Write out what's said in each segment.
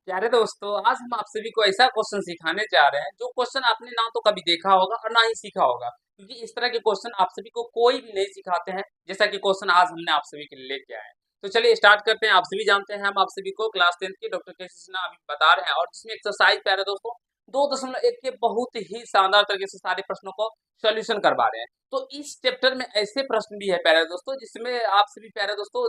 प्यारे दोस्तों, आज हम आप सभी को ऐसा क्वेश्चन सिखाने जा रहे हैं जो क्वेश्चन आपने ना तो कभी देखा होगा और ना ही सीखा होगा, क्योंकि इस तरह के क्वेश्चन आप सभी को कोई भी नहीं सिखाते हैं जैसा कि क्वेश्चन आज हमने आप सभी के लिए लेके आए हैं। तो चलिए स्टार्ट करते हैं। आप सभी जानते हैं हम आप सभी को क्लास 10th की डॉक्टर के सिन्हा अभी बता रहे हैं, और जिसमें एक्सरसाइज प्यारे दोस्तों 2.1 के बहुत ही शानदार तरीके से सारे प्रश्नों को सोल्यूशन करवा रहे हैं। तो इस चैप्टर में ऐसे प्रश्न भी है प्यारे दोस्तों जिसमें आप सभी प्यारे दोस्तों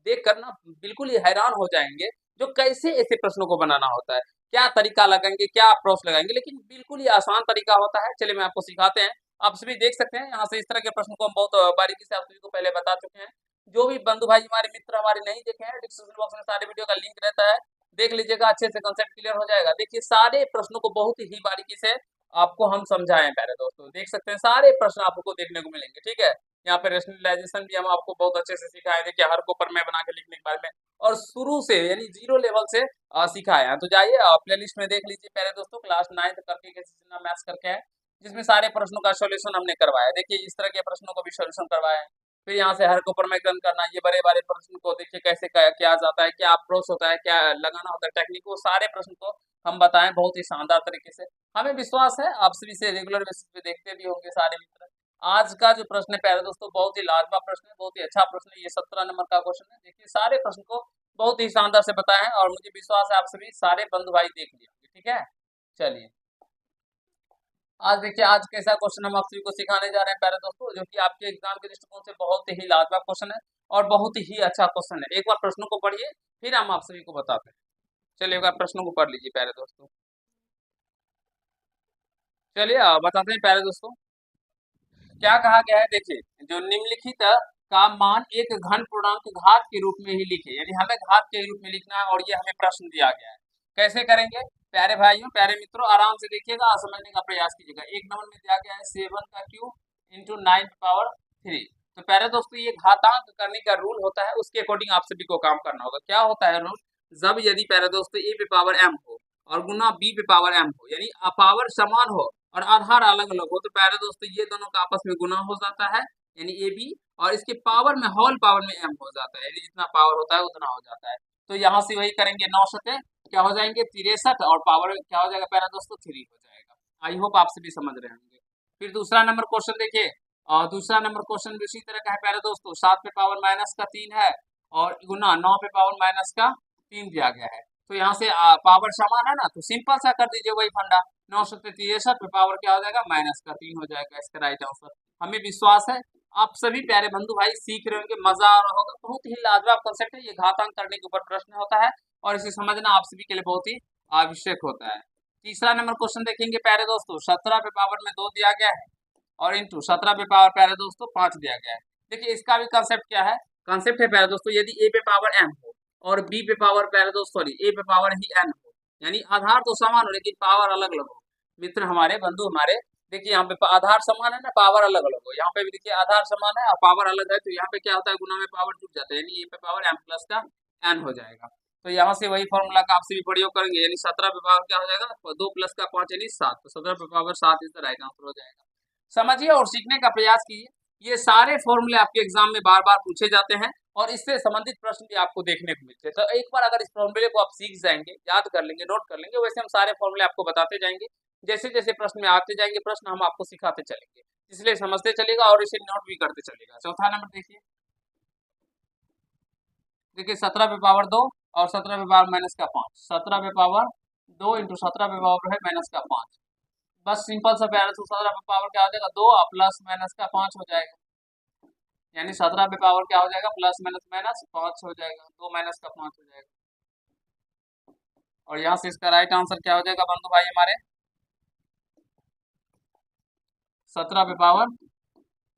देख कर ना बिल्कुल ही हैरान हो जाएंगे, जो कैसे ऐसे प्रश्नों को बनाना होता है, क्या तरीका लगाएंगे, क्या अप्रोच लगाएंगे, लेकिन बिल्कुल ही आसान तरीका होता है। चलिए मैं आपको सिखाते हैं। आप सभी देख सकते हैं यहाँ से इस तरह के प्रश्न को हम बहुत बारीकी से आप सभी को पहले बता चुके हैं। जो भी बंधु भाई हमारे मित्र हमारे नहीं देखे हैं, डिस्क्रिप्शन बॉक्स में सारे वीडियो का लिंक रहता है, देख लीजिएगा, अच्छे से कंसेप्ट क्लियर हो जाएगा। देखिए सारे प्रश्नों को बहुत ही बारीकी से आपको हम समझाएं प्यारे दोस्तों, देख सकते हैं सारे प्रश्न आपको देखने को मिलेंगे। ठीक है, यहाँ पे रेशनलाइजेशन भी हम आपको बहुत अच्छे से सिखाए। देखिए हर को पर मैं बना के लिखने के बारे में, और शुरू से यानी जीरो लेवल से सिखाया है। तो जाइए प्ले लिस्ट में देख लीजिए प्यारे दोस्तों, क्लास 9th करके मैथ्स करके है, जिसमें सारे प्रश्नों का सोल्यूशन हमने करवाया है। देखिए इस तरह के प्रश्नों को भी सोल्यूशन करवाया है। फिर यहाँ से हर को पर मैं करना, ये बड़े बड़े प्रश्न को देखिए कैसे किया जाता है, क्या अप्रोच होता है, क्या लगाना होता है टेक्निक, वो सारे प्रश्न को हम बताएं बहुत ही शानदार तरीके से। हमें विश्वास है आप सभी से रेगुलर बेसिस पे देखते भी होंगे सारे मित्र। आज का जो प्रश्न है प्यारे दोस्तों बहुत ही लाजवाब प्रश्न है, बहुत ही अच्छा प्रश्न है। ये 17 नंबर का क्वेश्चन है। देखिए सारे प्रश्न को बहुत ही शानदार से बताए हैं, और मुझे विश्वास है आप सभी सारे बंधु भाई देख लिए होंगे। ठीक है, चलिए आज देखिए आज कैसा क्वेश्चन हम आप सभी को सिखाने जा रहे हैं प्यारे दोस्तों, जो कि आपके एग्जाम के दृष्टिकोण से बहुत ही लाजवाब क्वेश्चन है और बहुत ही अच्छा क्वेश्चन है। एक बार प्रश्नों को पढ़िए, फिर हम आप सभी को बताते हैं। चलिए एक बार प्रश्नों को पढ़ लीजिए प्यारे दोस्तों। चलिए बताते हैं प्यारे दोस्तों क्या कहा गया है। देखिए जो निम्नलिखित का मान एक घन पूर्णांक घात के रूप में ही लिखे, यानी हमें घात के रूप में लिखना है, और ये हमें प्रश्न दिया गया है। कैसे करेंगे प्यारे भाइयों प्यारे मित्रों, आराम से देखिएगा और समझने का प्रयास कीजिएगा। एक नंबर में दिया गया है 7 का क्यूब इंटू 9 पावर 3। तो प्यारे दोस्तों ये घातांक करने का रूल होता है, उसके अकॉर्डिंग आप सभी को काम करना होगा। क्या होता है रूल, जब यदि प्यारे दोस्तों ए पे पावर m हो और गुना बी पे पावर m हो, यानी पावर समान हो और आधार अलग अलग हो, तो प्यारे दोस्तों ये दोनों का आपस में गुना हो जाता है, यानी ए बी, और इसके पावर में होल पावर में m हो जाता है, यानी जितना पावर होता है उतना हो जाता है। तो यहाँ से वही करेंगे, 9 सते क्या हो जाएंगे 63, और पावर क्या हो जाएगा प्यारे दोस्तों 3 हो जाएगा। आई होप आप सभी समझ रहे होंगे। फिर दूसरा नंबर क्वेश्चन देखिए, और दूसरा नंबर क्वेश्चन भी उसी तरह का है प्यारे दोस्तों। 7 पे पावर माइनस का 3 है, और गुना 9 पे पावर माइनस का 3 दिया गया है। तो यहाँ से पावर समान है ना, तो सिंपल सा कर दीजिए वही फंडा, 9 पे पावर क्या हो जाएगा माइनस का 3 हो जाएगा, इसका राइट आंसर। हमें विश्वास है आप सभी प्यारे बंधु भाई सीख रहे होंगे, मजा आ रहा होगा। बहुत ही लाजवाब कंसेप्ट है ये, घातांक करने के ऊपर प्रश्न होता है, और इसे समझना आप सभी के लिए बहुत ही आवश्यक होता है। तीसरा नंबर क्वेश्चन देखेंगे प्यारे दोस्तों, 17 पे पावर में 2 दिया गया है, और इंटू 17 पे पावर प्यारे दोस्तों 5 दिया गया है। देखिए इसका भी कंसेप्ट क्या है, कंसेप्ट है प्यारे दोस्तों, यदि ए पे पावर m हो और बी पे पावर प्यारे दोस्त सॉरी ए पे पावर ही n हो, यानी आधार तो समान हो लेकिन पावर अलग अलग हो। मित्र हमारे बंधु हमारे, देखिए यहाँ पे आधार समान है ना, पावर अलग अलग हो। यहाँ पे भी देखिए आधार समान है और पावर अलग है, तो यहाँ पे क्या होता है गुना में पावर जुड़ जाता है, यानी ए पे पावर m प्लस का n हो जाएगा। तो यहाँ से वही फॉर्मूला का आप सभी प्रयोग करेंगे, यानी 17 पे पावर क्या हो जाएगा 2 प्लस का 5 यानी 7, तो 17 पे पावर 7 इसका राइट आंसर हो जाएगा। समझिए और सीखने का प्रयास कीजिए। ये सारे फॉर्मूले आपके एग्जाम में बार बार पूछे जाते हैं, और इससे संबंधित प्रश्न भी आपको देखने को मिलते हैं। तो एक बार अगर इस फॉर्मूले को आप सीख जाएंगे, याद कर लेंगे, नोट कर लेंगे, वैसे हम सारे फॉर्मूले आपको बताते जाएंगे। जैसे जैसे प्रश्न में आते जाएंगे प्रश्न हम आपको सिखाते चलेंगे, इसलिए समझते चलेगा और इसे नोट भी करते चलेगा। चौथा नंबर देखिए, देखिए 17 पे पावर 2 और 17 पे पावर माइनस का 5, 17 पे पावर 2 इंटू 17 पे पावर है माइनस का 5। बस सिंपल सा प्यारा, तो 17 पे पावर क्या हो जाएगा 2 प्लस माइनस का 5 हो जाएगा, यानी 17 पे पावर क्या हो जाएगा प्लस माइनस माइनस 5 हो जाएगा, 2 माइनस का 5 हो जाएगा। और यहाँ से इसका राइट आंसर क्या हो जाएगा बंधु भाई हमारे, 17 पे पावर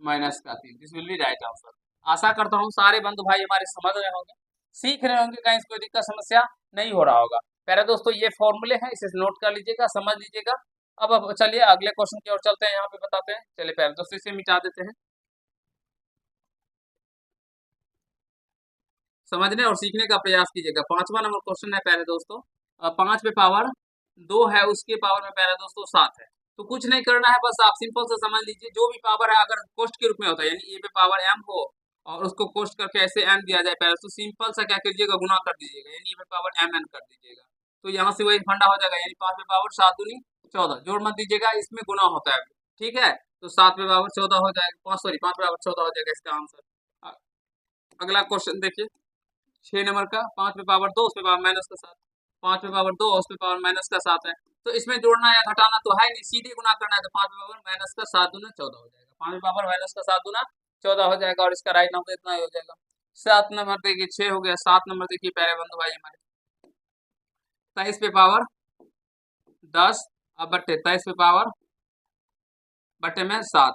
माइनस का 3, this will be right answer. आशा करता हूँ सारे बंधु भाई हमारे समझ रहे होंगे, सीख रहे होंगे, कहीं कोई दिक्कत समस्या नहीं हो रहा होगा। प्यारे दोस्तों ये फॉर्मूले हैं, इसे नोट कर लीजिएगा, समझ लीजिएगा। अब चलिए अगले क्वेश्चन की ओर चलते हैं, यहाँ पे बताते हैं। चलिए प्यारे दोस्तों इसे मिटा देते हैं, समझने और सीखने का प्रयास कीजिएगा। 5वां नंबर क्वेश्चन है प्यारे दोस्तों, 5 पे पावर 2 है, उसके पावर में प्यारे दोस्तों 7 है। तो कुछ नहीं करना है, बस आप सिंपल से समझ लीजिए, जो भी पावर है अगर कोष्ट के रूप में होता है, यानी ए पे पावर m हो और उसको कोष्ट करके ऐसे n दिया जाए प्यारे, तो सिंपल सा क्या कीजिएगा गुना कर दीजिएगा, यानी ए पे पावर mn कर दीजिएगा। तो यहाँ से वही फंडा हो जाएगा, यानी 5 पे पावर 7 दूनी 14, जोड़ मत दीजिएगा, इसमें गुना होता है, ठीक है। तो 7 पे पावर 14 हो जाएगा, 5 पे पावर 14 हो जाएगा इसका आंसर। अगला क्वेश्चन देखिए 6 नंबर का, 5 पे पावर 2 उसपे पावर माइनस का 7, 5 पे पावर 2 उसपे पावर माइनस का 7 है, तो इसमें जोड़ना या घटाना तो है नहीं, सीधे गुना करना है, तो 5 पे पावर माइनस का 7 दूना 14 हो जाएगा, 5 पे पावर माइनस का 7 दूना 14 हो जाएगा, और इसका राइट आंसर इतना ही हो जाएगा। 7 नंबर देखिए 6 हो गया, 7 नंबर देखिए प्यारे बंधु भाई हमारे 23 पे पावर 10 अब बट्टे 23 पे पावर बट्टे में 7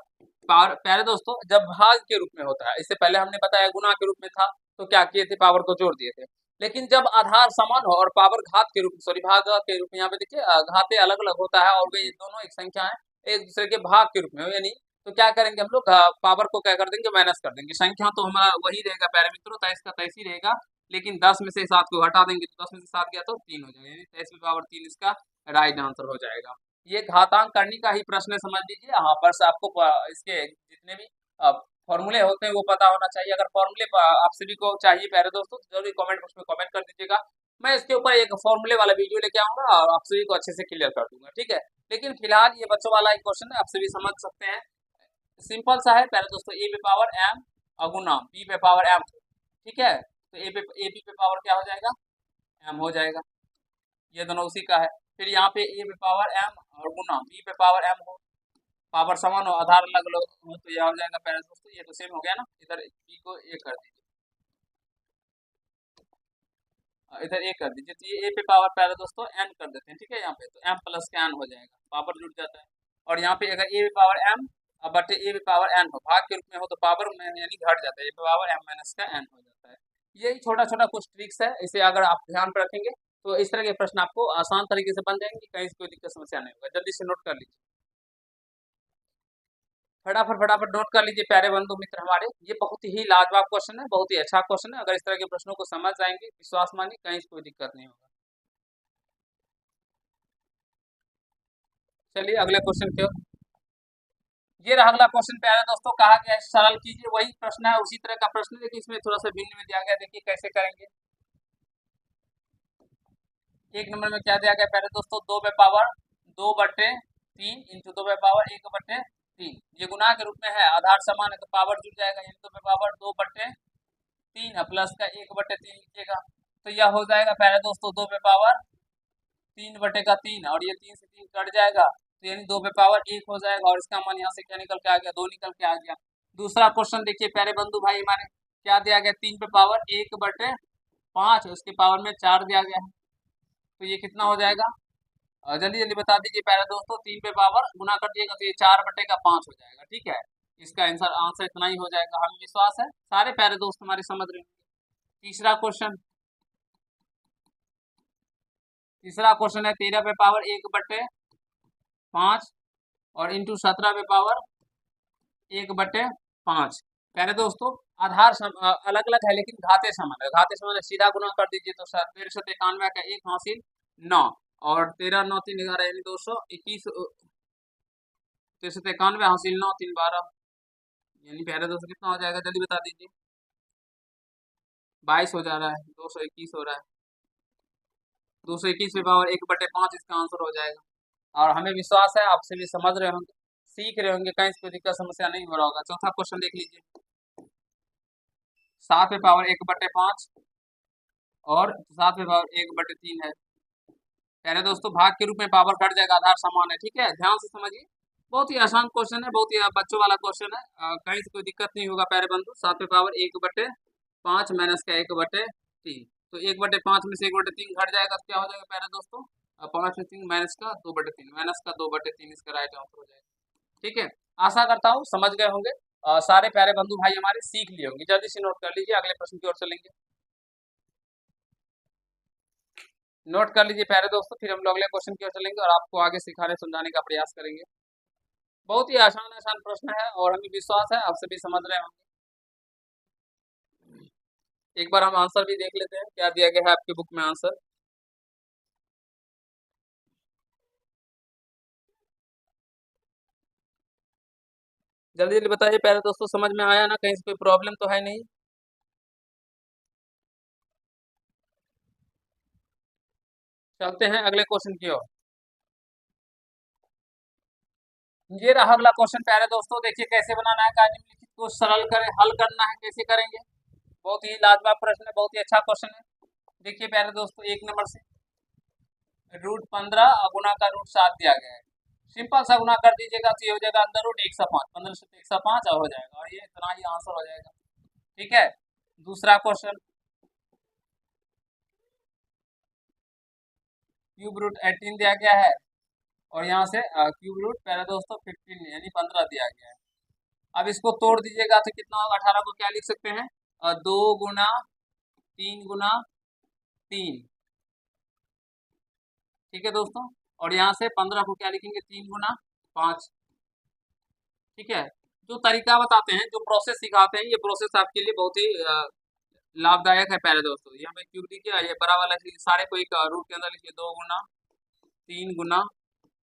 पावर। प्यारे दोस्तों जब भाग के रूप में होता है, इससे पहले हमने बताया गुना के रूप में था, तो क्या किए थे, पावर को जोड़ दिए थे। लेकिन जब आधार समान हो और पावर घात के रूप में, सॉरी भाग के रूप में, यहाँ पे देखिए घाते अलग अलग होता है, और वे दोनों एक संख्या है एक दूसरे के भाग के रूप में हो, यानी तो क्या करेंगे हम लोग, पावर को क्या कर देंगे, माइनस कर देंगे। संख्या तो हमारा वही रहेगा प्यारे मित्रों, 23 का 23 ही रहेगा, लेकिन 10 में से 7 को हटा देंगे, तो 10 में से 7 गया तो 3 हो जाएगा, 23 में पावर 3 इसका राइट आंसर हो जाएगा। ये घातांक करने का ही प्रश्न है, समझ लीजिए। हाँ बस आपको इसके जितने भी फॉर्मूले होते हैं वो पता होना चाहिए। अगर फॉर्मूले आप सभी को चाहिए प्यारे दोस्तों, तो जरूर कमेंट बॉक्स में कमेंट कर दीजिएगा, मैं इसके ऊपर एक फॉर्मूले वाला वीडियो लेके आऊंगा और आप सभी को अच्छे से क्लियर कर दूंगा, ठीक है। लेकिन फिलहाल ये बच्चों वाला एक क्वेश्चन है, आप सभी समझ सकते हैं, सिंपल सा है प्यारे दोस्तों। ए पे पावर एम अगुना बी पे पावर एम, ठीक है, तो ए बी पे पावर क्या हो जाएगा, एम हो जाएगा, ये दोनों उसी का है। फिर यहाँ पे ए पे पावर एम और गुना बी पे पावर एम हो, पावर समान हो, आधार अलग अलग हो, तो यह हो जाएगा पहले दोस्तों, ये तो सेम हो गया ना, इधर बी को ए कर दीजिए, इधर ए कर दीजिए, तो ये ए पे पावर पहले दोस्तों एन कर देते हैं, ठीक है। यहाँ पे तो एम प्लस का एन हो जाएगा, पावर जुड़ जाता है। और यहाँ पे अगर ए पे पावर एम बटे ए पे पावर एन हो, भाग के रूप में हो, तो पावर में यानी घट जाता है, ए पे पावर एम माइनस का एन हो जाता है। यही छोटा छोटा कुछ ट्रिक्स है, इसे अगर आप ध्यान पर रखेंगे तो इस तरह के प्रश्न आपको आसान तरीके से बन जाएंगे, कहीं से कोई दिक्कत समस्या नहीं होगा। जल्दी से नोट कर लीजिए, फटाफट फटाफट नोट कर लीजिए प्यारे बंधु मित्र हमारे। ये बहुत ही लाजवाब क्वेश्चन है, बहुत ही अच्छा क्वेश्चन है, अगर इस तरह के प्रश्नों को समझ जाएंगे, विश्वास मानिए कहीं से कोई दिक्कत नहीं होगा। चलिए अगले क्वेश्चन की ओर। ये रहा अगला क्वेश्चन प्यारे दोस्तों, कहा गया है सरल कीजिए, वही प्रश्न है, उसी तरह का प्रश्न है, लेकिन इसमें थोड़ा सा भिन्न में दिया गया, देखिए कैसे करेंगे। एक नंबर में क्या दिया गया प्यारे दोस्तों, 2 पे पावर 2/3 इंटू 2 पे पावर 1/3, ये गुना के रूप में है, आधार समान है तो पावर जुड़ जाएगा, यानी 2 पे पावर 2/3 प्लस का 1/3 लिखिएगा, तो यह हो जाएगा प्यारे दोस्तों 2 पे पावर 3/3, और ये 3 से 3 कट जाएगा, तो यानी 2 पे पावर 1 हो जाएगा, और इसका मान यहाँ से क्या निकल के आ गया, 2 निकल के आ गया। दूसरा क्वेश्चन देखिए प्यारे बंधु भाई हमारे, क्या दिया गया, 3 पे पावर 1/5, उसके पावर में 4 दिया गया है, तो ये कितना हो जाएगा, जल्दी जल्दी बता दीजिए प्यारे दोस्तों। 3 पे पावर गुना कर दिएगा तो ये 4/5 हो जाएगा, ठीक है। इसका आंसर आंसर इतना ही हो जाएगा, हमें विश्वास है सारे प्यारे दोस्त हमारे समझ रहे होंगे। तीसरा क्वेश्चन है 13 पे पावर 1/5 और इंटू 17 पे पावर 1/5। प्यारे दोस्तों आधार अलग अलग है, लेकिन घाते समान है, घाते समान है, सीधा गुना कर दीजिए तो 1391 का 1 हासिल 9, और 13 9 3 11 यानी 221, 1391 हासिल 9 3 12, यानी प्यारे दोस्तों कितना हो जाएगा, जल्दी बता दीजिए। 22 हो जा रहा है, 221 हो रहा है, 221 पे पावर 1/5 इसका आंसर हो जाएगा, और हमें विश्वास है आप सभी समझ रहे होंगे, सीख रहे होंगे, कहीं से कोई दिक्कत समस्या नहीं हो रहा होगा। चौथा क्वेश्चन देख लीजिए, 7 पे पावर 1/5 और 7 पे पावर 1/3 है। पहले दोस्तों भाग के रूप में पावर कट जाएगा, आधार समान है, ठीक है, ध्यान से समझिए, बहुत ही आसान क्वेश्चन है, बहुत ही बच्चों वाला क्वेश्चन है, कहीं से कोई दिक्कत नहीं होगा प्यारे बंधु। 7 पे पावर 1/5 माइनस का 1/3, तो 1/5 में से 1/3 घट जाएगा तो क्या हो जाएगा प्यारे दोस्तों, 5 में 3 माइनस का 2/3, माइनस का 2/3 इसका राइट आंसर हो जाएगा, ठीक है। आशा करता हूँ समझ गए होंगे, सारे प्यारे बंधु भाई हमारे सीख लिए होंगे। जल्दी से नोट कर लीजिए, अगले प्रश्न की ओर चलेंगे। नोट कर लीजिए प्यारे दोस्तों, फिर हम लोग अगले क्वेश्चन की ओर चलेंगे और आपको आगे सिखाने समझाने का प्रयास करेंगे। बहुत ही आसान आसान प्रश्न है, और हमें विश्वास है आप सभी समझ रहे होंगे। एक बार हम आंसर भी देख लेते हैं, क्या दिया गया है आपकी बुक में आंसर। जल्दी जल्दी बताइए प्यारे दोस्तों, समझ में आया ना, कहीं से कोई प्रॉब्लम तो है नहीं। चलते हैं अगले क्वेश्चन की ओर। ये रहा अगला क्वेश्चन प्यारे दोस्तों, देखिए कैसे बनाना है, निम्नलिखित को सरल करें, हल करना है, कैसे करेंगे। बहुत ही लाजवाब प्रश्न है, बहुत ही अच्छा क्वेश्चन है। देखिए प्यारे दोस्तों, 1 नंबर से √15 गुना का √7 दिया गया है। सिंपल सा गुना कर दीजिएगा तो ये हो जाएगा अंदर रूट 105, 15 से 105 हो जाएगा, और ये इतना ही आंसर हो जाएगा। ठीक है, दूसरा क्वेश्चन, क्यूब रूट 18 दिया गया है, और यहाँ से क्यूब रूट प्यारे दोस्तों 15 यानी 15 दिया गया है। अब इसको तोड़ दीजिएगा तो कितना होगा, 18 को क्या लिख सकते हैं, 2 गुना 3 गुना 3। ठीक है दोस्तों, और यहाँ से 15 को क्या लिखेंगे, 3 गुना 5। ठीक है, जो तरीका बताते हैं, जो प्रोसेस सिखाते हैं, ये प्रोसेस आपके लिए बहुत ही लाभदायक है प्यारे दोस्तों। यहाँ पे क्यूब लिखिए, ये बड़ा वाला सारे को एक रूट के अंदर लिखिए, 2 गुना 3 गुना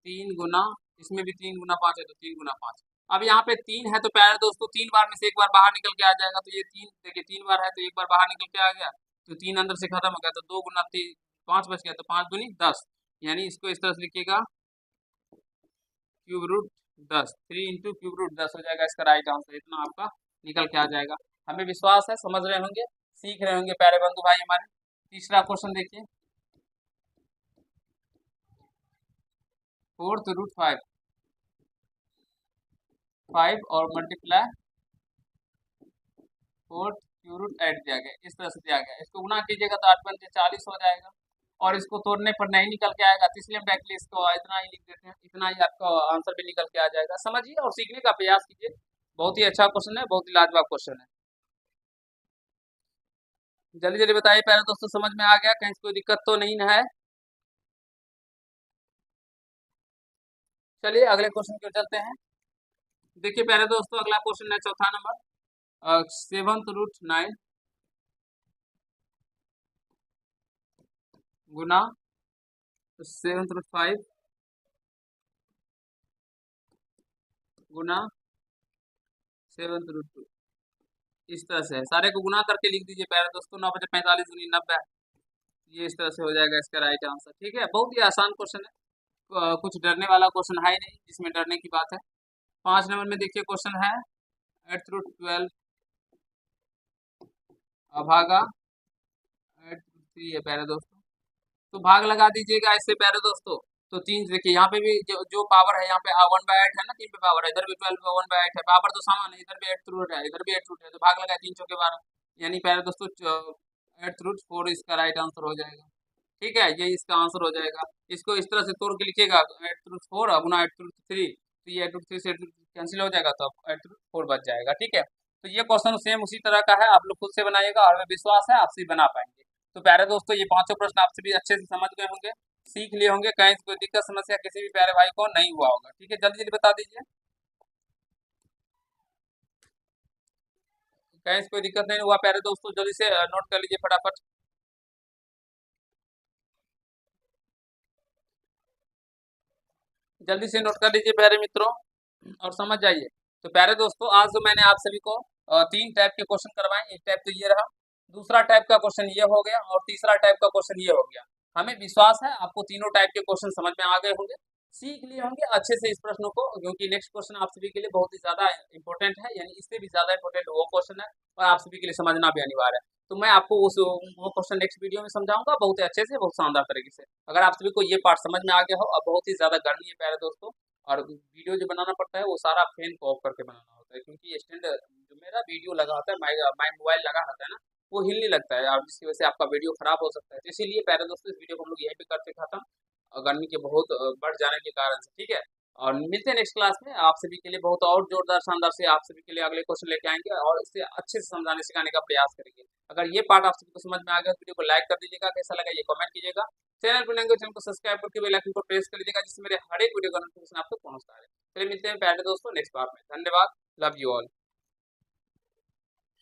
3 गुना, इसमें भी 3 गुना 5 है तो 3 गुना 5। अब यहाँ पे 3 है तो प्यारे दोस्तों 3 बार में से एक बार बाहर निकल के आ जाएगा, तो ये 3 देखिए 3 बार है तो एक बार बाहर निकल के आ गया, तो 3 अंदर से खत्म हो गया, तो 2 गुना 3 5 बच गया, तो 5 दूनी 10, यानी इसको इस तरह से लिखिएगा, cube root 10, 3 into cube root 10 हो जाएगा इसका राइट आंसर, इतना आपका निकल के आ जाएगा। हमें विश्वास है समझ रहे होंगे, सीख रहे होंगे प्यारे बंधु भाई हमारे। तीसरा क्वेश्चन देखिए, 4√5 5 और मल्टीप्लाई 4 क्यूब रूट 8 दिया गया, इस तरह से दिया गया। इसको गुना कीजिएगा तो 8 पंजे 40 हो जाएगा, और इसको तोड़ने पर नहीं निकल के आएगा, तो इसलिए हम डायरेक्टली इसको इतना ही लिख देते हैं, इतना ही आपका आंसर भी निकल के आ जाएगा। समझिए और सीखने का प्रयास कीजिए, बहुत ही अच्छा क्वेश्चन है, बहुत ही लाजवाब क्वेश्चन है। जल्दी जल्दी बताइए प्यारे दोस्तों, समझ में आ गया, कहीं कोई दिक्कत तो नहीं है। चलिए अगले क्वेश्चन की ओर चलते हैं। देखिए प्यारे दोस्तों, अगला क्वेश्चन है चौथा नंबर, 7√9 गुना 7√5 गुना 7√2, इस तरह से है। सारे को गुना करके लिख दीजिए प्यारे दोस्तों, 9 बजे 45 दूनी 90, ये इस तरह से हो जाएगा इसका राइट आंसर। ठीक है, बहुत ही आसान क्वेश्चन है, कुछ डरने वाला क्वेश्चन है ही नहीं जिसमें डरने की बात है। 5 नंबर में देखिए क्वेश्चन है, 8√12 भागा 8√3 है प्यारे दोस्तों, तो भाग लगा दीजिएगा इससे प्यारे दोस्तों। तो 3 देखिए यहाँ पे भी जो पावर है, यहाँ पे 1/8 है ना, 3 पे पावर है, इधर भी 12 पे 1/8 है, पावर तो समान है, इधर भी 8 है, इधर भी 8 है, तो भाग लगा 3 चौके 12, यानी प्यारे दोस्तों 8√4 इसका राइट आंसर हो जाएगा। ठीक है, ये इसका आंसर हो जाएगा। इसको इस तरह से तोड़ के लिखिएगा, 8√4 गुना 8√3, तो ये 8√3 से 8√3 कैंसिल हो जाएगा, तो 8√4 बच जाएगा। ठीक है, तो ये क्वेश्चन सेम उसी तरह का है, आप लोग खुद से बनाइएगा, और हमें विश्वास है आप से बना पाएंगे। तो प्यारे दोस्तों, ये पांचों प्रश्न आपसे भी अच्छे से समझ गए होंगे, सीख लिए होंगे, कहीं कोई दिक्कत समस्या किसी भी प्यारे भाई को नहीं हुआ होगा। ठीक है, जल्दी जल्दी बता दीजिए, कहीं कोई दिक्कत नहीं हुआ प्यारे दोस्तों, जल्दी से नोट कर लीजिए फटाफट। जल्दी से नोट कर लीजिए प्यारे मित्रों, और समझ जाइए। तो प्यारे दोस्तों, आज जो मैंने आप सभी को 3 टाइप के क्वेश्चन करवाए, एक टाइप तो ये रहा, दूसरा टाइप का क्वेश्चन ये हो गया, और तीसरा टाइप का क्वेश्चन ये हो गया। हमें विश्वास है आपको तीनों टाइप के क्वेश्चन समझ में आ गए होंगे, सीख लिए होंगे अच्छे से इस प्रश्नों को, क्योंकि नेक्स्ट क्वेश्चन आप सभी के लिए बहुत ही ज्यादा इंपॉर्टेंट है, यानी इससे भी ज्यादा इंपॉर्टेंट वो क्वेश्चन है, और आप सभी के लिए समझना भी अनिवार्य है। तो मैं आपको वो क्वेश्चन नेक्स्ट वीडियो में समझाऊंगा, बहुत ही अच्छे से, बहुत शानदार तरीके से। अगर आप सभी को ये पार्ट समझ में आ गया हो, अब बहुत ही ज्यादा गर्मी है प्यारे दोस्तों, और वीडियो जो बनाना पड़ता है वो सारा फैन को ऑफ करके बनाना होता है, क्योंकि स्टैंड जो मेरा वीडियो लगा होता है, माई मोबाइल लगा होता है ना, वो हिल नहीं लगता है, और जिसकी वजह से आपका वीडियो खराब हो सकता है। तो इसीलिए प्यारे दोस्तों, इस वीडियो को हम लोग यहीं पे करते खत्म, गर्मी के बहुत बढ़ जाने के कारण से। ठीक है, और मिलते हैं नेक्स्ट क्लास में, आप सभी के लिए बहुत और जोरदार शानदार से आप सभी के लिए अगले क्वेश्चन लेके आएंगे, और इससे अच्छे से समझाने सिखाने का प्रयास करेंगे। अगर ये पार्ट आप सभी को समझ में आ गया तो वीडियो को लाइक कर दीजिएगा, कैसा लगा ये कमेंट कीजिएगा, चैनल पर नए हो चैनल को सब्सक्राइब करके बेल आइकन को प्रेस कर लीजिएगा, जिससे मेरे हर एक वीडियो का नोटिफिकेशन आपको पहुंचता है। चलिए मिलते हैं प्यारे दोस्तों नेक्स्ट पार्ट में, धन्यवाद, लव यू ऑल।